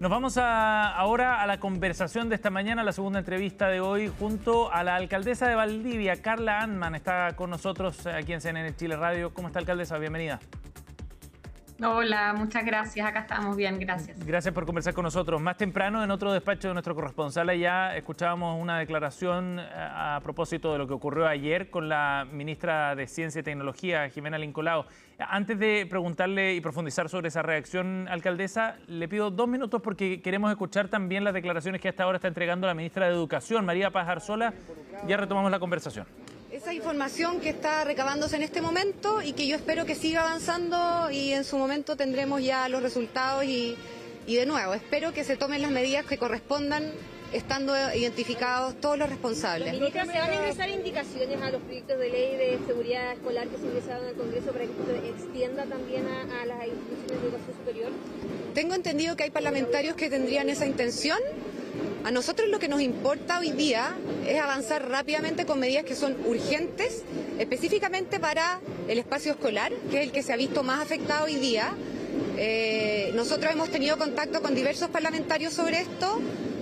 Nos vamos ahora a la conversación de esta mañana, la segunda entrevista de hoy, junto a la alcaldesa de Valdivia, Carla Antman. Está con nosotros aquí en CNN Chile Radio. ¿Cómo está, alcaldesa? Bienvenida. Hola, muchas gracias. Acá estamos bien, gracias. Gracias por conversar con nosotros. Más temprano, en otro despacho de nuestro corresponsal allá, escuchábamos una declaración a propósito de lo que ocurrió ayer con la ministra de Ciencia y Tecnología, Jimena Lincolao. Antes de preguntarle y profundizar sobre esa reacción, alcaldesa, le pido 2 minutos porque queremos escuchar también las declaraciones que hasta ahora está entregando la ministra de Educación, María Paz Arzola. Ya retomamos la conversación. Esa información que está recabándose en este momento y que yo espero que siga avanzando y en su momento tendremos ya los resultados y de nuevo, espero que se tomen las medidas que correspondan estando identificados todos los responsables. Ministra, ¿se van a ingresar indicaciones a los proyectos de ley de seguridad escolar que se ingresaron al Congreso para que esto se extienda también a las instituciones de educación superior? Tengo entendido que hay parlamentarios que tendrían esa intención. A nosotros lo que nos importa hoy día es avanzar rápidamente con medidas que son urgentes, específicamente para el espacio escolar, que es el que se ha visto más afectado hoy día. Nosotros hemos tenido contacto con diversos parlamentarios sobre esto,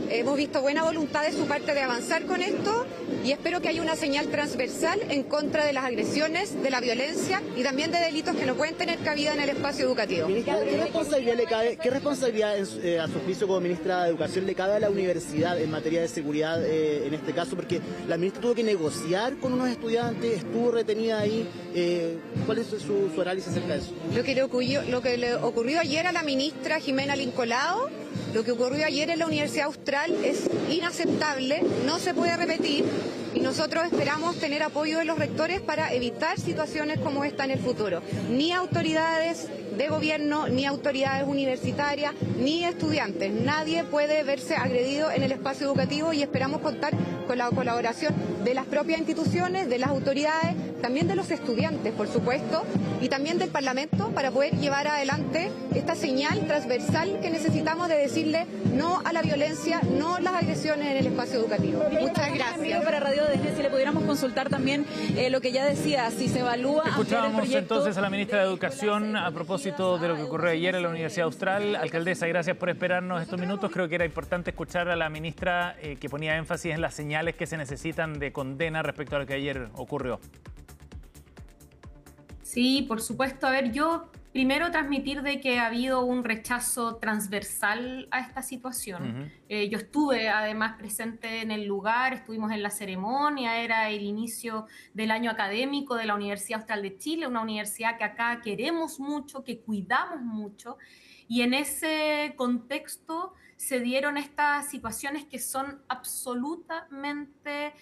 hemos visto buena voluntad de su parte de avanzar con esto y espero que haya una señal transversal en contra de las agresiones, de la violencia y también de delitos que no pueden tener cabida en el espacio educativo. Ministra, ¿qué responsabilidad a su juicio como ministra de Educación le cabe a la universidad en materia de seguridad en este caso? Porque la ministra tuvo que negociar con unos estudiantes, estuvo retenida ahí. ¿Cuál es su análisis acerca de eso? Lo que le ocurrió ayer a la ministra Jimena Lincolao, lo que ocurrió ayer en la Universidad Austral es inaceptable, no se puede repetir y nosotros esperamos tener apoyo de los rectores para evitar situaciones como esta en el futuro. Ni autoridades de gobierno, ni autoridades universitarias, ni estudiantes. Nadie puede verse agredido en el espacio educativo y esperamos contar con la colaboración de las propias instituciones, de las autoridades, también de los estudiantes, por supuesto, y también del Parlamento para poder llevar adelante esta señal transversal que necesitamos de decirle no a la violencia, no a las agresiones en el espacio educativo. Muchas gracias. Para Radio Desde, si le pudiéramos consultar también lo que ya decía, si se evalúa... Escuchábamos entonces a la ministra de Educación a propósito de lo que ocurrió ayer en la Universidad Austral. Alcaldesa, gracias por esperarnos estos minutos. Creo que era importante escuchar a la ministra que ponía énfasis en las señales que se necesitan de condena respecto a lo que ayer ocurrió. Sí, por supuesto. A ver, yo primero transmitir de que ha habido un rechazo transversal a esta situación. Yo estuve además presente en el lugar, estuvimos en la ceremonia, era el inicio del año académico de la Universidad Austral de Chile, una universidad que acá queremos mucho, que cuidamos mucho, y en ese contexto se dieron estas situaciones que son absolutamente...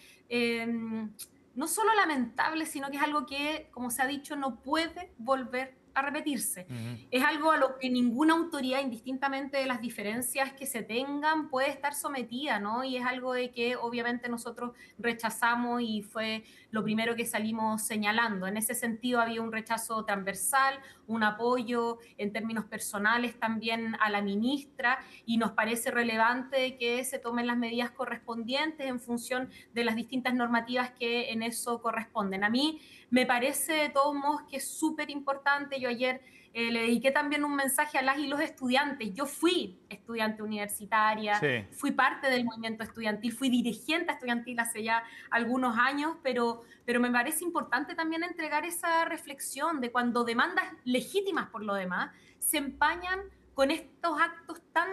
no solo lamentable, sino que es algo que, como se ha dicho, no puede volver a repetirse. Es algo a lo que ninguna autoridad, indistintamente de las diferencias que se tengan, puede estar sometida, ¿no? Y es algo de que obviamente nosotros rechazamos y fue lo primero que salimos señalando. En ese sentido había un rechazo transversal, un apoyo en términos personales también a la ministra, y nos parece relevante que se tomen las medidas correspondientes en función de las distintas normativas que en eso corresponden. A mí me parece de todos modos que es súper importante. Yo ayer le dediqué también un mensaje a las y los estudiantes. Yo fui estudiante universitaria, sí, fui parte del movimiento estudiantil, fui dirigente estudiantil hace ya algunos años, pero me parece importante también entregar esa reflexión de cuando demandas legítimas por lo demás se empañan con estos actos tan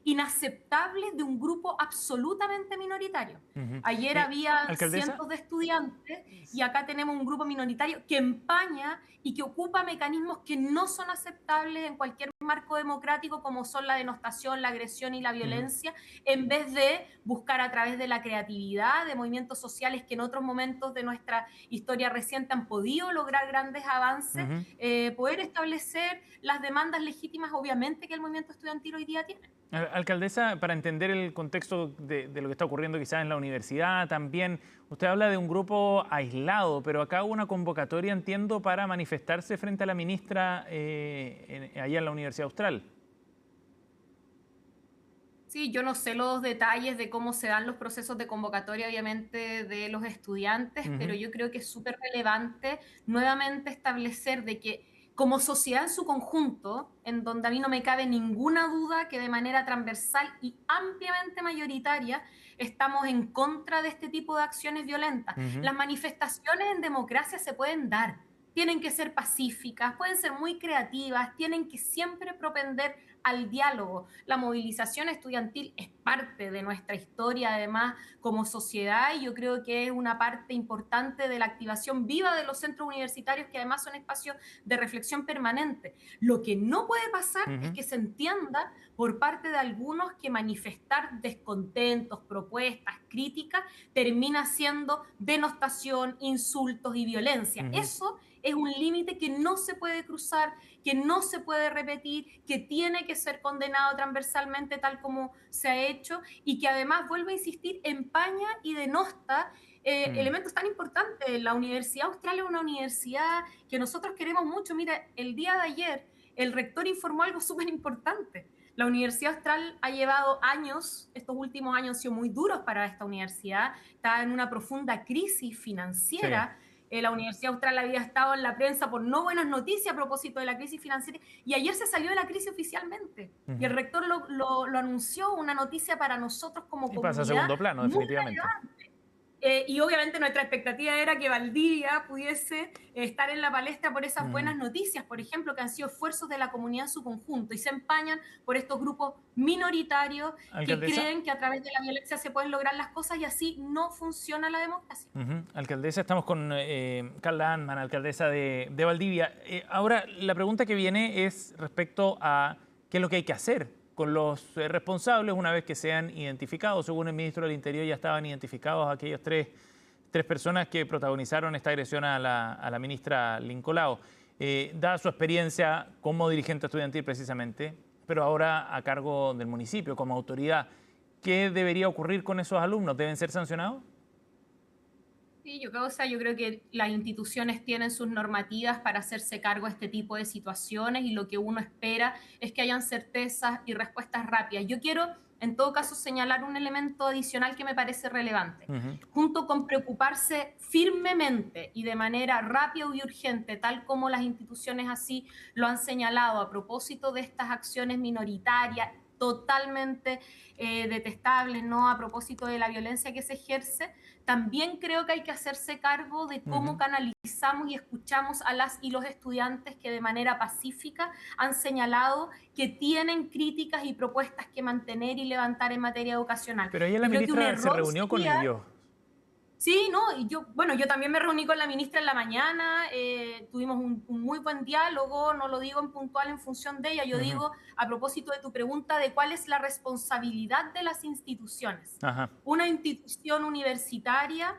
inaceptables de un grupo absolutamente minoritario. Ayer había cientos de estudiantes y acá tenemos un grupo minoritario que empaña y que ocupa mecanismos que no son aceptables en cualquier marco democrático, como son la denostación, la agresión y la violencia, en vez de buscar a través de la creatividad de movimientos sociales que en otros momentos de nuestra historia reciente han podido lograr grandes avances, poder establecer las demandas legítimas, obviamente, que el movimiento estudiantil hoy día tiene. Alcaldesa, para entender el contexto de lo que está ocurriendo quizás en la universidad también, usted habla de un grupo aislado, pero acá hubo una convocatoria, entiendo, para manifestarse frente a la ministra allá en la Universidad Austral. Sí, yo no sé los detalles de cómo se dan los procesos de convocatoria, obviamente, de los estudiantes, pero yo creo que es súper relevante nuevamente establecer de que como sociedad en su conjunto, en donde a mí no me cabe ninguna duda que de manera transversal y ampliamente mayoritaria estamos en contra de este tipo de acciones violentas. Las manifestaciones en democracia se pueden dar, tienen que ser pacíficas, pueden ser muy creativas, tienen que siempre propender al diálogo. La movilización estudiantil es parte de nuestra historia, además, como sociedad, y yo creo que es una parte importante de la activación viva de los centros universitarios, que además son espacios de reflexión permanente. Lo que no puede pasar es que se entienda por parte de algunos que manifestar descontentos, propuestas, críticas, termina siendo denostación, insultos y violencia. Eso es un límite que no se puede cruzar, que no se puede repetir, que tiene que ser condenado transversalmente tal como se ha hecho, y que además, vuelvo a insistir, empaña y denosta elementos tan importantes. La Universidad Austral es una universidad que nosotros queremos mucho. Mira, el día de ayer el rector informó algo súper importante. La Universidad Austral ha llevado años, estos últimos años han sido muy duros para esta universidad, está en una profunda crisis financiera. Sí. La Universidad Austral había estado en la prensa por no buenas noticias a propósito de la crisis financiera, y ayer se salió de la crisis oficialmente. Y el rector lo anunció, una noticia para nosotros como comunidad. Y pasa a segundo plano, definitivamente. Y obviamente nuestra expectativa era que Valdivia pudiese estar en la palestra por esas buenas noticias, por ejemplo, que han sido esfuerzos de la comunidad en su conjunto, y se empañan por estos grupos minoritarios que creen que a través de la violencia se pueden lograr las cosas, y así no funciona la democracia. Alcaldesa, estamos con Carla Antman, alcaldesa de Valdivia. Ahora, la pregunta que viene es respecto a qué es lo que hay que hacer con los responsables una vez que sean identificados. Según el ministro del Interior, ya estaban identificados aquellos tres personas que protagonizaron esta agresión a la ministra Lincolao. Dada su experiencia como dirigente estudiantil precisamente, pero ahora a cargo del municipio como autoridad, ¿qué debería ocurrir con esos alumnos? ¿Deben ser sancionados? Sí, yo creo que las instituciones tienen sus normativas para hacerse cargo de este tipo de situaciones, y lo que uno espera es que hayan certezas y respuestas rápidas. Yo quiero, en todo caso, señalar un elemento adicional que me parece relevante. Junto con preocuparse firmemente y de manera rápida y urgente, tal como las instituciones así lo han señalado a propósito de estas acciones minoritarias, totalmente detestables, ¿no? A propósito de la violencia que se ejerce, también creo que hay que hacerse cargo de cómo canalizamos y escuchamos a las y los estudiantes que de manera pacífica han señalado que tienen críticas y propuestas que mantener y levantar en materia educacional. Pero ayer la ministra se reunió con ellos. Sí, no, y yo también me reuní con la ministra en la mañana, tuvimos un muy buen diálogo, no lo digo en puntual en función de ella, yo digo a propósito de tu pregunta de cuál es la responsabilidad de las instituciones. Una institución universitaria,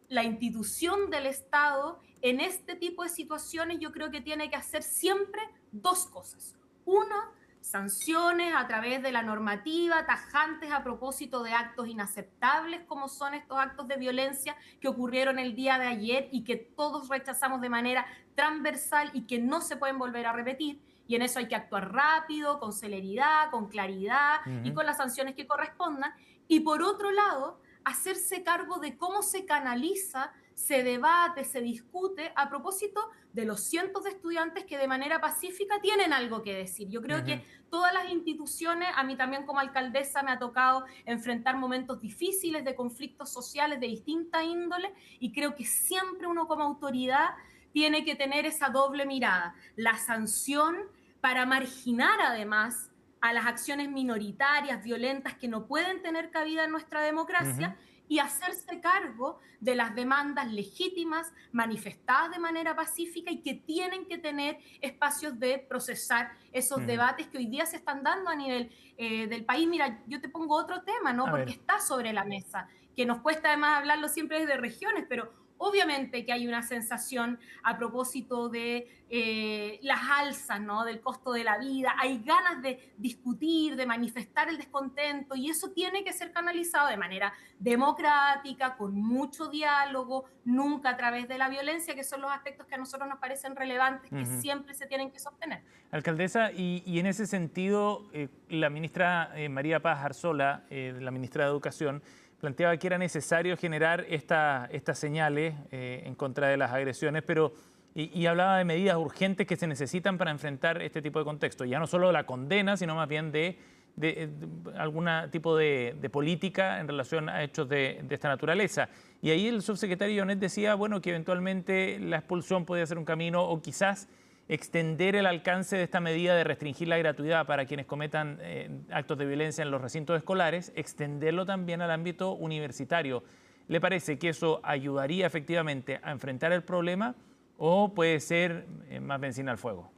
la institución del Estado, en este tipo de situaciones yo creo que tiene que hacer siempre dos cosas. Uno, sanciones a través de la normativa, tajantes a propósito de actos inaceptables como son estos actos de violencia que ocurrieron el día de ayer y que todos rechazamos de manera transversal y que no se pueden volver a repetir, y en eso hay que actuar rápido, con celeridad, con claridad y con las sanciones que correspondan. Y por otro lado, hacerse cargo de cómo se canaliza, se debate, se discute a propósito de los cientos de estudiantes que de manera pacífica tienen algo que decir. Yo creo que todas las instituciones, a mí también como alcaldesa me ha tocado enfrentar momentos difíciles de conflictos sociales de distinta índole, y creo que siempre uno como autoridad tiene que tener esa doble mirada, la sanción para marginar además a las acciones minoritarias, violentas, que no pueden tener cabida en nuestra democracia, y hacerse cargo de las demandas legítimas, manifestadas de manera pacífica, y que tienen que tener espacios de procesar esos debates que hoy día se están dando a nivel del país. Mira, yo te pongo otro tema, ¿no? Porque está sobre la mesa, que nos cuesta además hablarlo siempre desde regiones, pero obviamente que hay una sensación a propósito de las alzas, ¿no? Del costo de la vida. Hay ganas de discutir, de manifestar el descontento, y eso tiene que ser canalizado de manera democrática, con mucho diálogo, nunca a través de la violencia, que son los aspectos que a nosotros nos parecen relevantes, que siempre se tienen que sostener. Alcaldesa, y en ese sentido, la ministra María Paz Arzola, la ministra de Educación, planteaba que era necesario generar estas señales en contra de las agresiones, pero Y hablaba de medidas urgentes que se necesitan para enfrentar este tipo de contexto. Ya no solo la condena, sino más bien de algún tipo de política en relación a hechos de esta naturaleza. Y ahí el subsecretario Yonet decía, bueno, que eventualmente la expulsión podía ser un camino, o quizás extender el alcance de esta medida de restringir la gratuidad para quienes cometan actos de violencia en los recintos escolares, extenderlo también al ámbito universitario. ¿Le parece que eso ayudaría efectivamente a enfrentar el problema o puede ser más benzina al fuego?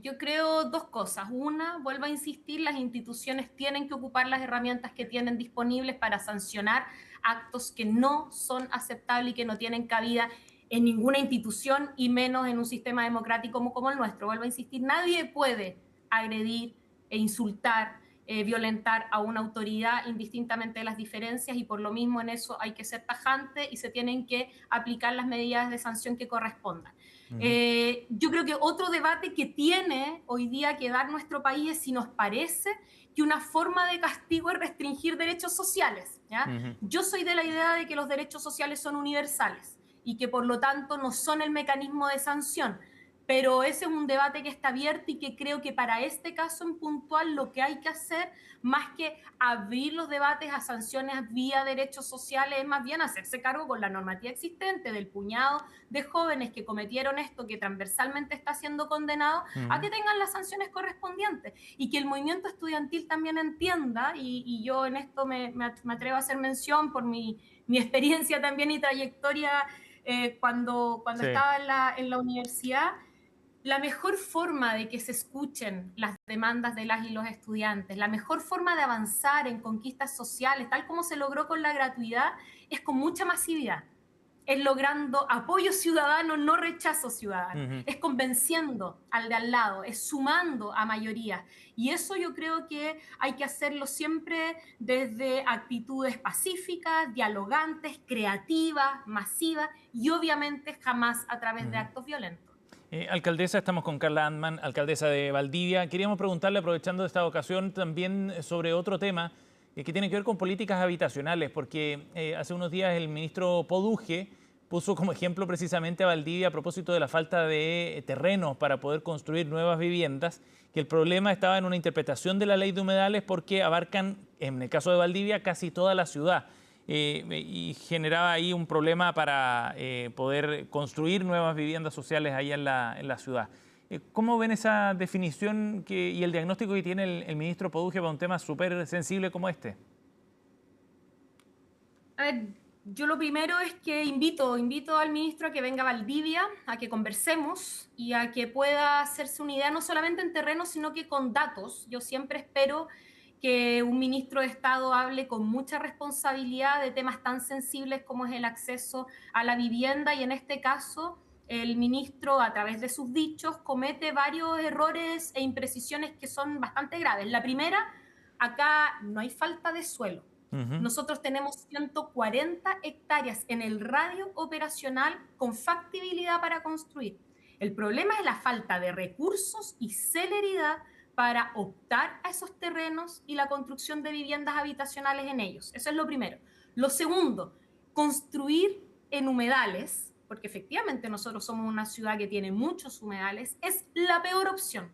Yo creo dos cosas. Una, vuelvo a insistir, las instituciones tienen que ocupar las herramientas que tienen disponibles para sancionar actos que no son aceptables y que no tienen cabida en ninguna institución y menos en un sistema democrático como el nuestro. Vuelvo a insistir, nadie puede agredir e insultar, violentar a una autoridad indistintamente de las diferencias, y por lo mismo en eso hay que ser tajante y se tienen que aplicar las medidas de sanción que correspondan. Yo creo que otro debate que tiene hoy día que dar nuestro país es si nos parece que una forma de castigo es restringir derechos sociales, ¿ya? Yo soy de la idea de que los derechos sociales son universales y que por lo tanto no son el mecanismo de sanción, pero ese es un debate que está abierto y que creo que para este caso en puntual lo que hay que hacer, más que abrir los debates a sanciones vía derechos sociales, es más bien hacerse cargo con la normativa existente del puñado de jóvenes que cometieron esto, que transversalmente está siendo condenado, a que tengan las sanciones correspondientes, y que el movimiento estudiantil también entienda, y yo en esto me atrevo a hacer mención por mi experiencia también y trayectoria cuando sí, estaba en la universidad. La mejor forma de que se escuchen las demandas de las y los estudiantes, la mejor forma de avanzar en conquistas sociales, tal como se logró con la gratuidad, es con mucha masividad. Es logrando apoyo ciudadano, no rechazo ciudadano. Es convenciendo al de al lado, es sumando a mayoría. Y eso yo creo que hay que hacerlo siempre desde actitudes pacíficas, dialogantes, creativas, masivas, y obviamente jamás a través de actos violentos. Alcaldesa, estamos con Carla Antman, alcaldesa de Valdivia. Queríamos preguntarle, aprovechando esta ocasión, también sobre otro tema que tiene que ver con políticas habitacionales, porque hace unos días el ministro Poduje puso como ejemplo precisamente a Valdivia a propósito de la falta de terrenos para poder construir nuevas viviendas, que el problema estaba en una interpretación de la ley de humedales porque abarcan, en el caso de Valdivia, casi toda la ciudad. Y generaba ahí un problema para poder construir nuevas viviendas sociales ahí en la ciudad. ¿Cómo ven esa definición y el diagnóstico que tiene el ministro Poduje para un tema súper sensible como este? A ver, yo lo primero es que invito al ministro a que venga a Valdivia, a que conversemos y a que pueda hacerse una idea no solamente en terreno, sino que con datos. Yo siempre espero que un ministro de Estado hable con mucha responsabilidad de temas tan sensibles como es el acceso a la vivienda, y en este caso el ministro, a través de sus dichos, comete varios errores e imprecisiones que son bastante graves. La primera, acá no hay falta de suelo. Nosotros tenemos 140 hectáreas en el radio operacional con factibilidad para construir. El problema es la falta de recursos y celeridad para optar a esos terrenos y la construcción de viviendas habitacionales en ellos. Eso es lo primero. Lo segundo, construir en humedales, porque efectivamente nosotros somos una ciudad que tiene muchos humedales, es la peor opción.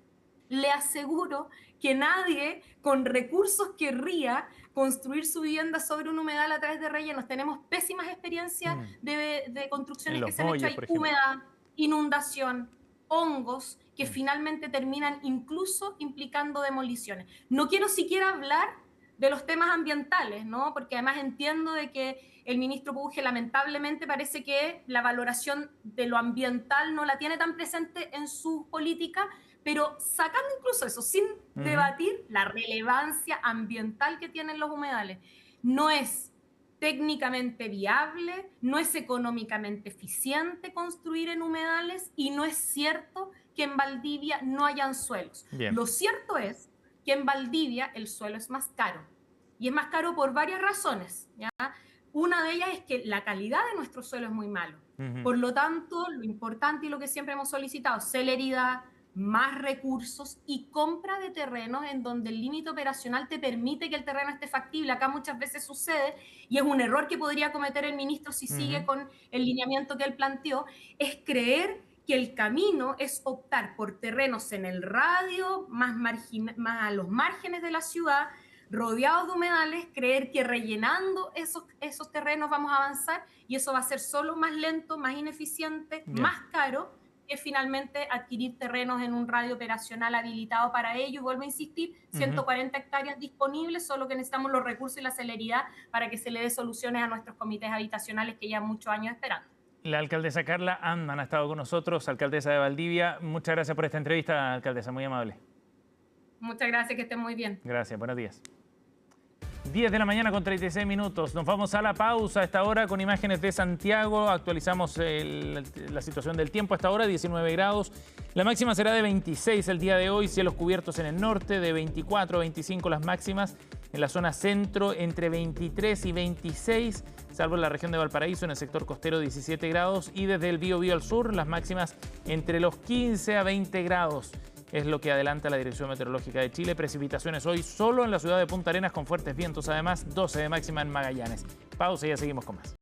Le aseguro que nadie con recursos querría construir su vivienda sobre un humedal a través de rellenos. Tenemos pésimas experiencias de construcciones que se han hecho ahí, humedad, inundación, hongos, que finalmente terminan incluso implicando demoliciones. No quiero siquiera hablar de los temas ambientales, ¿no? Porque además entiendo de que el ministro Poduje lamentablemente parece que la valoración de lo ambiental no la tiene tan presente en su política, pero sacando incluso eso, sin debatir la relevancia ambiental que tienen los humedales, no es técnicamente viable, no es económicamente eficiente construir en humedales, y no es cierto que en Valdivia no hayan suelos. Bien. Lo cierto es que en Valdivia el suelo es más caro, y es más caro por varias razones, ¿ya? Una de ellas es que la calidad de nuestro suelo es muy malo. Por lo tanto, lo importante y lo que siempre hemos solicitado, celeridad, más recursos y compra de terrenos en donde el límite operacional te permite que el terreno esté factible. Acá muchas veces sucede, y es un error que podría cometer el ministro si sigue con el lineamiento que él planteó, es creer que el camino es optar por terrenos en el radio, más a los márgenes de la ciudad, rodeados de humedales, creer que rellenando esos terrenos vamos a avanzar, y eso va a ser solo más lento, más ineficiente, más caro, que finalmente adquirir terrenos en un radio operacional habilitado para ello. Y vuelvo a insistir, 140 hectáreas disponibles, solo que necesitamos los recursos y la celeridad para que se le dé soluciones a nuestros comités habitacionales que llevan muchos años esperando. La alcaldesa Carla Andman ha estado con nosotros, alcaldesa de Valdivia. Muchas gracias por esta entrevista, alcaldesa, muy amable. Muchas gracias, que estén muy bien. Gracias, buenos días. 10 de la mañana con 36 minutos. Nos vamos a la pausa a esta hora con imágenes de Santiago. Actualizamos la situación del tiempo a esta hora, 19 grados. La máxima será de 26 el día de hoy, cielos cubiertos en el norte, de 24 a 25 las máximas. En la zona centro, entre 23 y 26, salvo en la región de Valparaíso, en el sector costero 17 grados. Y desde el Biobío al sur, las máximas entre los 15 a 20 grados. Es lo que adelanta la Dirección Meteorológica de Chile. Precipitaciones hoy solo en la ciudad de Punta Arenas con fuertes vientos, además 12 de máxima en Magallanes. Pausa y ya seguimos con más.